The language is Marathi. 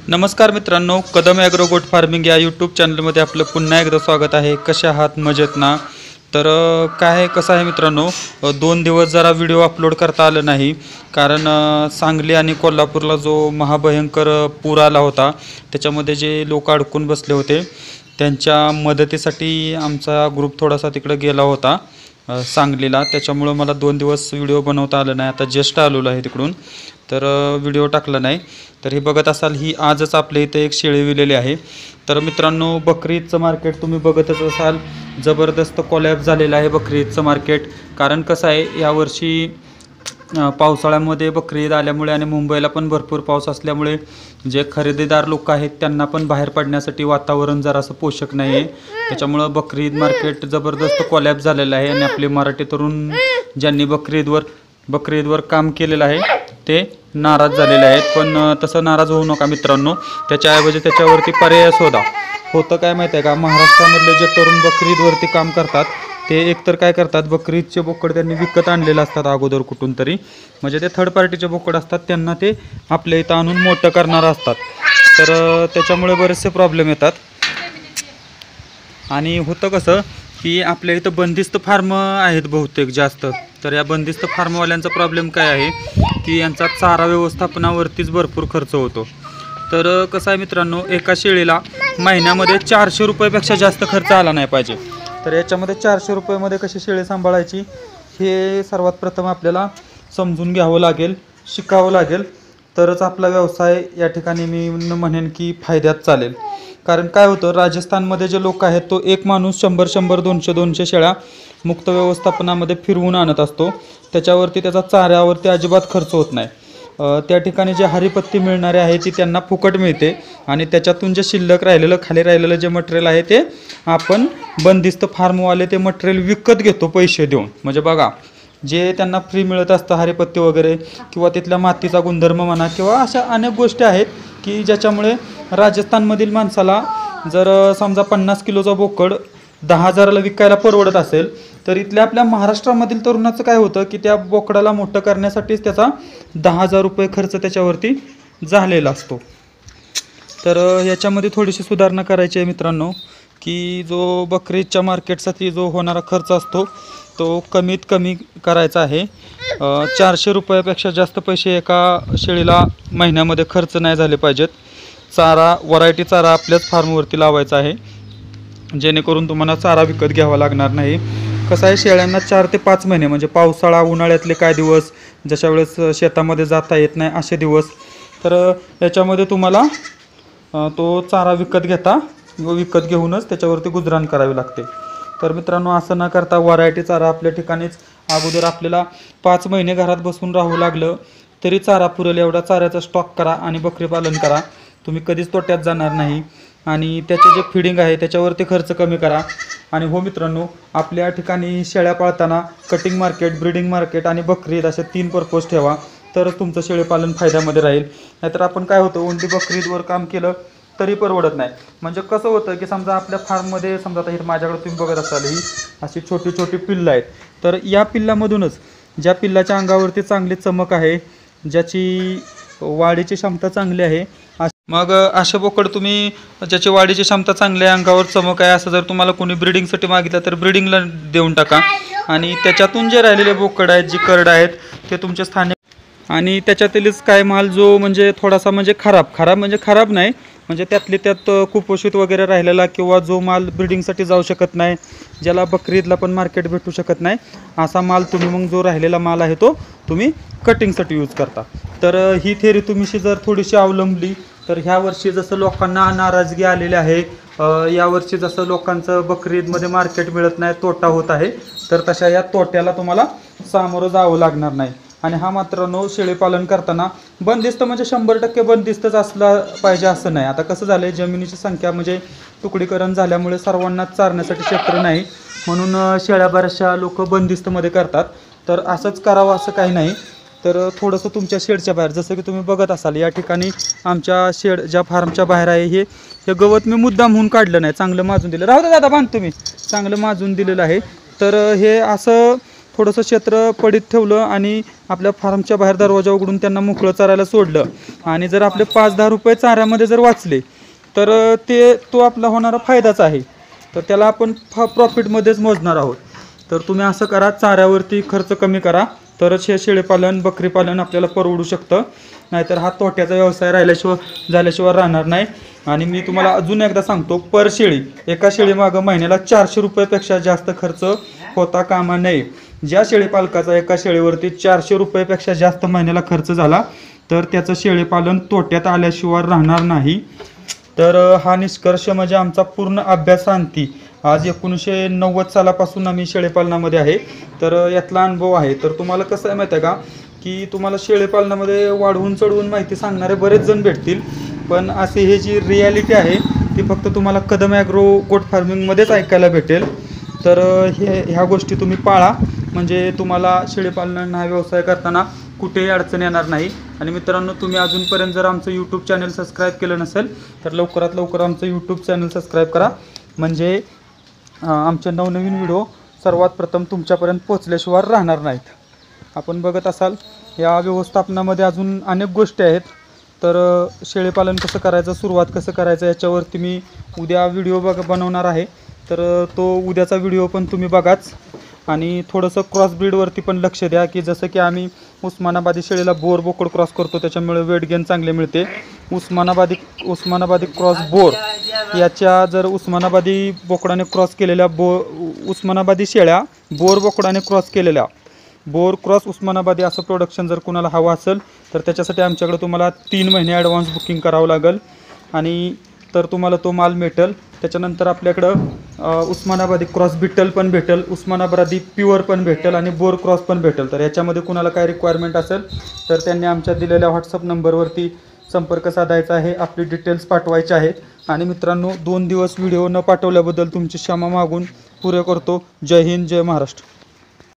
नमस्कार मित्रांनो, कदम ॲग्रो गोट फार्मिंग या यूट्यूब चॅनलमध्ये आपलं पुन्हा एकदा स्वागत आहे। कशा आहात? मजेत ना? तर काय कसं आहे मित्रांनो, 2 दिवस जरा व्हिडिओ अपलोड करता आलं नाही, कारण सांगली आणि कोल्हापूरला जो महाभयंकर पूर आला होता त्याच्यामध्ये जे लोक अडकून बसले होते त्यांच्या मदतीसाठी आमचा ग्रुप थोडासा तिकडे गेला होता सांगलीला। त्याच्यामुळे मला 2 दिवस व्हिडिओ बनवता आलं नाही। आता जस्ट आलेलो आहे तिकडून, तर व्हिडिओ टाकला नाही। तर हे बघत असाल, ही आजच आपल्या इथे एक शेळी विलेली आहे। तर मित्रांनो, बकरी ईदचं मार्केट तुम्ही बघतच असाल, जबरदस्त कोलॅप्स झालेलं आहे बकरी ईदचं मार्केट। कारण कसं आहे, यावर्षी पावसाळ्यामध्ये बकरी ईद आल्यामुळे आणि मुंबईला पण भरपूर पाऊस असल्यामुळे जे खरेदीदार लोक आहेत त्यांना पण बाहेर पडण्यासाठी वातावरण जरासं पोषक नाही आहे। त्याच्यामुळं बकरी ईद मार्केट जबरदस्त कोलॅप्स झालेलं आहे आणि आपले मराठी तरुण ज्यांनी बकरी ईदवर काम केलेलं आहे ते नाराज झालेले आहेत। पण तसं नाराज होऊ नका मित्रांनो, त्याच्याऐवजी त्याच्यावरती पर्याय शोधा। होतं काय माहिती आहे का, महाराष्ट्रामधले जे तरुण बकरी ईदवरती काम करतात ते एकतर काय करतात, बकरी ईदचे बोकड त्यांनी विकत आणलेले असतात अगोदर कुठून तरी, म्हणजे ते थर्ड पार्टीचे बोकड असतात, त्यांना ते आपल्या इथं आणून मोठं करणार असतात। तर त्याच्यामुळे बरेचसे प्रॉब्लेम येतात। आणि होतं कसं की आपल्या इथं बंदिस्त फार्म आहेत बहुतेक जास्त, तर या बंदिस्त फार्मवाल्यांचा प्रॉब्लेम काय आहे की यांचा चारा व्यवस्थापनावरतीच भरपूर खर्च होतो। तर कसं आहे मित्रांनो, एका शेळीला महिन्यामध्ये 400 रुपयापेक्षा जास्त खर्च आला नाही पाहिजे। तर याच्यामध्ये 400 रुपयामध्ये कशी शेळी सांभाळायची हे सर्वात प्रथम आपल्याला समजून घ्यावं लागेल, शिकावं लागेल, तरच आपला व्यवसाय या ठिकाणी मी म्हणेन की फायद्यात चालेल। कारण काय होतं, राजस्थानमध्ये जे लोक आहेत तो एक माणूस 100-100, 200-200 शेळ्या मुक्त व्यवस्थापनामध्ये फिरवून आणत असतो। त्याच्यावरती त्याचा चाऱ्यावरती अजिबात खर्च होत नाही। त्या ठिकाणी जे हरिपत्ती मिळणारे आहे ती त्यांना फुकट मिळते आणि त्याच्यातून जे शिल्लक राहिलेलं खाली राहिलेलं जे मटेरियल आहे ते आपण बंदिस्त फार्मवाले ते मटेरियल विकत घेतो पैसे देऊन। म्हणजे बघा, जे त्यांना फ्री मिळत असतं हरिपत्ती वगैरे, किंवा तिथल्या मातीचा गुणधर्म म्हणा, किंवा अशा अनेक गोष्टी आहेत की ज्याच्यामुळे राजस्थानमधील माणसाला जर समजा 50 किलोचा बोकड 10,000ला विकायला परवडत असेल, तर इथल्या आपल्या महाराष्ट्रामधील तरुणाचं काय होतं की त्या बोकडाला मोठं करण्यासाठीच त्याचा 10,000 रुपये खर्च त्याच्यावरती झालेला असतो। तर याच्यामध्ये थोडीशी सुधारणा करायची आहे मित्रांनो, की जो बकरी ईदच्या मार्केटसाठी जो होणारा खर्च असतो तो कमीत कमी करायचा आहे। 400 रुपयापेक्षा जास्त पैसे एका शेळीला महिन्यामध्ये खर्च नाही झाले पाहिजेत। चारा, व्हरायटी चारा आपल्याच फार्मवरती लावायचा आहे, जेणेकरून तुम्हाला चारा विकत घ्यावा लागणार नाही। कसं आहे, शेळ्यांना 4 ते 5 महिने म्हणजे पावसाळा, उन्हाळ्यातले काय दिवस, जशा वेळेस शेतामध्ये जाता येत नाही असे दिवस, तर याच्यामध्ये तुम्हाला तो चारा विकत घेऊनच त्याच्यावरती गुजराण करावे लागते। तर मित्रांनो, असं न करता व्हरायटी चारा आपल्या ठिकाणीच अगोदर आपल्याला 5 महिने घरात बसून राहू लागलं तरी चारा पुरेल एवढा चाऱ्याचा स्टॉक करा आणि बकरी पालन करा। तुम्ही कधीच तोट्यात जाणार नाही आणि त्याचे जे फिडिंग आहे त्याच्यावरती खर्च कमी करा। आणि हो मित्रांनो, आपल्या ठिकाणी शेळ्या पाळताना कटिंग मार्केट, ब्रीडिंग मार्केट आणि बकरी ईद असे 3 पर्पज ठेवा, तरच तुमचं शेळीपालन फायद्यामध्ये राहील। नाहीतर आपण काय होतं, ओन्ली बकरी ईदवर काम केलं तरी परवडत नाही। म्हणजे कसं होतं की समजा आपल्या फार्ममध्ये, समजा आता हे माझ्याकडे तुम्ही बघत असाल, ही अशी छोटी छोटी पिल्लं आहेत, तर या पिल्लामधूनच ज्या पिल्लाच्या अंगावरती चांगली चमक आहे, ज्याची वाढीची क्षमता चांगली आहे, मग असे बोकड तुम्ही ज्याची वाढीची क्षमता चांगली आहे, अंगावर चमक आहे, असं जर तुम्हाला कोणी ब्रीडिंगसाठी मागितलं तर ब्रीडिंगला देऊन टाका। आणि त्याच्यातून जे राहिलेले बोकड आहेत, जी करड आहेत, ते तुमचे स्थानिक, आणि त्याच्यातीलच काय माल जो म्हणजे थोडासा म्हणजे खराब नाही, म्हणजे त्यातली त्यात कुपोषित वगैरे राहिलेला, किंवा जो माल ब्रीडिंगसाठी जाऊ शकत नाही, ज्याला बकरी ईदला पण मार्केट भेटू शकत नाही, असा माल तुम्ही मग जो राहिलेला माल आहे तो तुम्ही कटिंगसाठी यूज करता। तर ही थेरी तुम्हीशी जर थोडीशी अवलंबली तर ह्या वर्षी जसं लोकांना नाराजगी आलेली आहे, यावर्षी जसं लोकांचं बकरी ईदमध्ये मार्केट मिळत नाही, तोटा होत आहे, तर तशा या तोट्याला तुम्हाला सामोरं जावं लागणार नाही। आणि हा मात्र शेळीपालन करताना बंदिस्त म्हणजे 100% बंदिस्तच असला पाहिजे असं नाही। आता कसं झालं आहे, जमिनीची संख्या म्हणजे तुकडीकरण झाल्यामुळे सर्वांनाच चारण्यासाठी क्षेत्र नाही, म्हणून शेळ्या बऱ्याचशा लोक बंदिस्तमध्ये करतात। तर असंच करावं असं काही नाही। तर थोडंसं तुमच्या शेडच्या बाहेर, जसं की तुम्ही बघत असाल, या ठिकाणी आमच्या शेड ज्या फार्मच्या बाहेर आहे हे गवत मी मुद्दाम म्हणून काढलं नाही, चांगलं माजून दिलं, राहू दे दादा, बांध तुम्ही, चांगलं माजून दिलेलं आहे। तर हे असं थोडंसं क्षेत्र पडीत ठेवलं आणि आपल्या फार्मच्या बाहेर दरवाजा उघडून त्यांना मोकळं चरायला सोडलं आणि जर आपले 5-10 रुपये चाऱ्यामध्ये जर वाचले तर तो आपला होणारा फायदाच आहे. तर त्याला आपण प्रॉफिटमध्येच मोजणार आहोत. तर तुम्ही असं करा, चाऱ्यावरती खर्च कमी करा, तरच हे शेळीपालन बकरीपालन आपल्याला परवडू शकतं. नाहीतर हा तोट्याचा व्यवसाय झाल्याशिवाय राहणार नाही. आणि मी तुम्हाला अजून एकदा सांगतो, पर शेळी एका शेळीमागं महिन्याला 400 रुपयापेक्षा जास्त खर्च होता कामा नये. ज्या शेळीपालकाचा एका शेळीवरती 400 रुपयापेक्षा जास्त महिन्याला खर्च झाला तर त्याचं शेळीपालन तोट्यात आल्याशिवाय राहणार नाही. तर हा निष्कर्ष म्हणजे आमचा पूर्ण अभ्यासांती आज 1990 सालापासून आम्ही शेळीपालनामध्ये आहे. तर यातला अनुभव आहे. तर तुम्हाला कसं आहे माहिती आहे का, की तुम्हाला शेळीपालनामध्ये वाढवून चढवून माहिती सांगणारे बरेच जण भेटतील, पण असे हे जी रियालिटी आहे ती फक्त तुम्हाला कदम ॲग्रो गोट फार्मिंगमध्येच ऐकायला भेटेल. तर ह्या गोष्टी तुम्ही पाळा, म्हणजे तुम्हाला शेळीपालन हा व्यवसाय करताना कुठेही अडचण येणार नाही. आणि मित्रांनो, तुम्ही अजूनपर्यंत जर आमचं यूट्यूब चॅनल सबस्क्राईब केलं नसेल तर लवकरात लवकर आमचं यूट्यूब चॅनल सबस्क्राईब करा, म्हणजे आमचे नवनवीन व्हिडिओ सर्वात प्रथम तुमच्यापर्यंत पोचल्याशिवाय राहणार नाहीत. आपण बघत असाल या व्यवस्थापनामध्ये अजून अनेक गोष्टी आहेत. तर शेळीपालन कसं करायचं, सुरुवात कसं करायचं याच्यावरती मी उद्या व्हिडिओ बनवणार आहे. तर तो उद्याचा व्हिडिओ पण तुम्ही बघाच. आणि थोडंसं क्रॉसब्रीडवरती पण लक्ष द्या, की जसं की आम्ही उस्मानाबादी शेळीला बोर बोकड क्रॉस करतो, त्याच्यामुळे वेट गेन चांगले मिळते. उस्मानाबादी क्रॉस बोर याच्या जर उस्मानाबादी बोकडाने क्रॉस केलेल्या उस्मानाबादी शेळ्या बोर बोकडाने क्रॉस केलेल्या बोर क्रॉस उस्मानाबादी असं प्रोडक्शन जर कोणाला हवं असेल तर त्याच्यासाठी आमच्याकडे तुम्हाला 3 महिने ॲडव्हान्स बुकिंग करावं लागेल आणि तर तुम्हाला तो माल मिळेल. त्याच्यानंतर आपल्याकडं उस्मानाबादी क्रॉस बिट्टल पण भेटेल, उस्मानाबादी प्युअर पण भेटेल आणि बोर क्रॉस पण भेटेल. तर याच्यामध्ये कुणाला काय रिक्वायरमेंट असेल तर त्यांनी आमच्या दिलेल्या व्हॉट्सअप नंबरवरती संपर्क साधायचा आहे, आपली डिटेल्स पाठवायचे आहेत. आणि मित्रांनो, 2 दिवस व्हिडिओ न पाठवल्याबद्दल तुमची क्षमा मागून पुरे करतो. जय हिंद, जय महाराष्ट्र.